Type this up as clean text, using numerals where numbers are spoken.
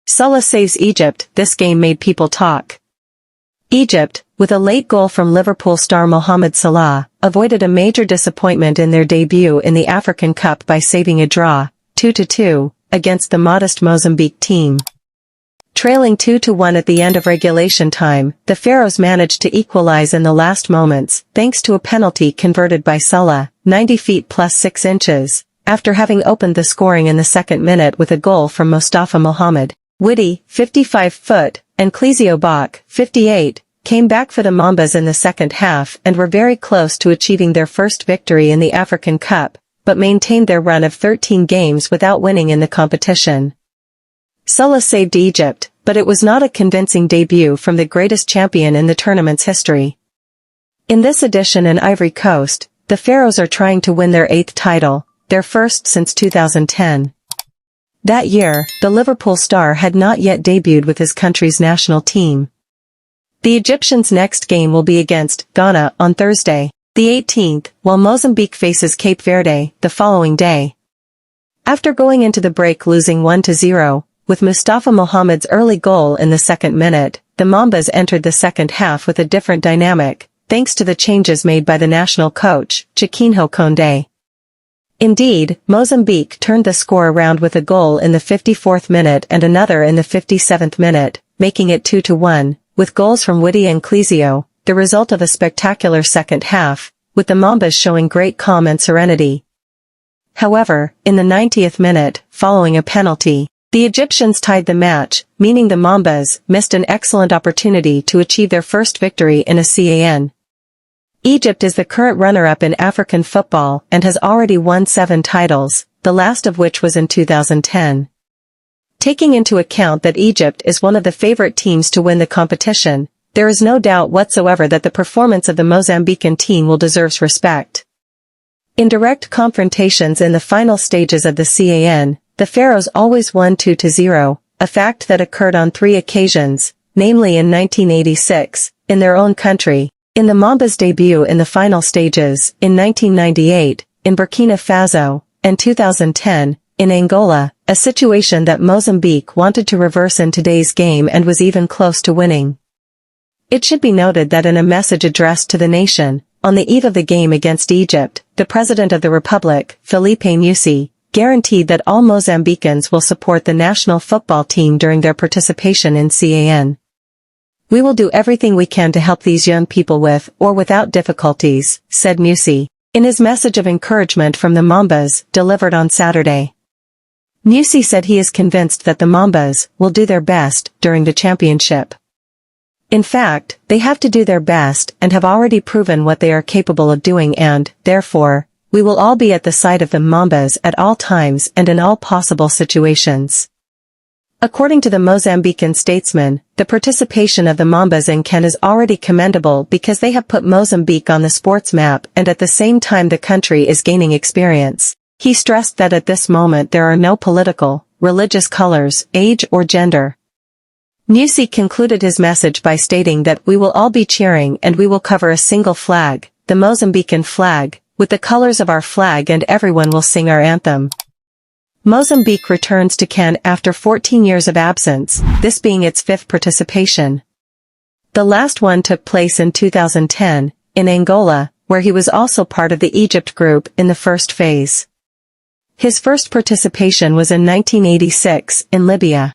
Salah saves Egypt. This game made people talk. Egypt, with a late goal from Liverpool star Mohamed Salah, avoided a major disappointment in their debut in the African Cup by saving a draw, 2-2, against the modest Mozambique team. Trailing 2-1 at the end of regulation time, the Pharaohs managed to equalize in the last moments, thanks to a penalty converted by Salah, 90 feet plus 6 inches, after having opened the scoring in the second minute with a goal from Mustafa Mohamed. Witty, 55-foot, and Clezio Bach, 58, came back for the Mambas in the second half and were very close to achieving their first victory in the African Cup, but maintained their run of 13 games without winning in the competition. Salah saved Egypt, but it was not a convincing debut from the greatest champion in the tournament's history. In this edition in Ivory Coast, the Pharaohs are trying to win their 8th title, their first since 2010. That year, the Liverpool star had not yet debuted with his country's national team. The Egyptians' next game will be against Ghana on Thursday, the 18th, while Mozambique faces Cape Verde the following day. After going into the break losing 1-0, with Mustafa Mohamed's early goal in the second minute, the Mambas entered the second half with a different dynamic, thanks to the changes made by the national coach, Chiquinho Condé. Indeed, Mozambique turned the score around with a goal in the 54th minute and another in the 57th minute, making it 2-1, with goals from Witty and Clezio, the result of a spectacular second half, with the Mambas showing great calm and serenity. However, in the 90th minute, following a penalty, the Egyptians tied the match, meaning the Mambas missed an excellent opportunity to achieve their first victory in a CAN. Egypt is the current runner-up in African football and has already won 7 titles, the last of which was in 2010. Taking into account that Egypt is one of the favorite teams to win the competition, there is no doubt whatsoever that the performance of the Mozambican team will deserve respect. In direct confrontations in the final stages of the CAN, the Pharaohs always won 2-0, a fact that occurred on 3 occasions, namely in 1986, in their own country, in the Mambas' debut in the final stages, in 1998, in Burkina Faso, and 2010, in Angola, a situation that Mozambique wanted to reverse in today's game and was even close to winning. It should be noted that in a message addressed to the nation, on the eve of the game against Egypt, the President of the Republic, Filipe Nyusi, guaranteed that all Mozambicans will support the national football team during their participation in CAN. "We will do everything we can to help these young people with or without difficulties," said Nyusi, in his message of encouragement from the Mambas, delivered on Saturday. Nyusi said he is convinced that the Mambas will do their best during the championship. In fact, they have to do their best and have already proven what they are capable of doing and, therefore, we will all be at the side of the Mambas at all times and in all possible situations. According to the Mozambican statesman, the participation of the Mambas in CAN is already commendable because they have put Mozambique on the sports map and at the same time the country is gaining experience. He stressed that at this moment there are no political, religious colors, age or gender. Nyusi concluded his message by stating that we will all be cheering and we will cover a single flag, the Mozambican flag, with the colors of our flag and everyone will sing our anthem. Mozambique returns to CAN after 14 years of absence, this being its 5th participation. The last one took place in 2010, in Angola, where he was also part of the Egypt group in the first phase. His first participation was in 1986, in Libya.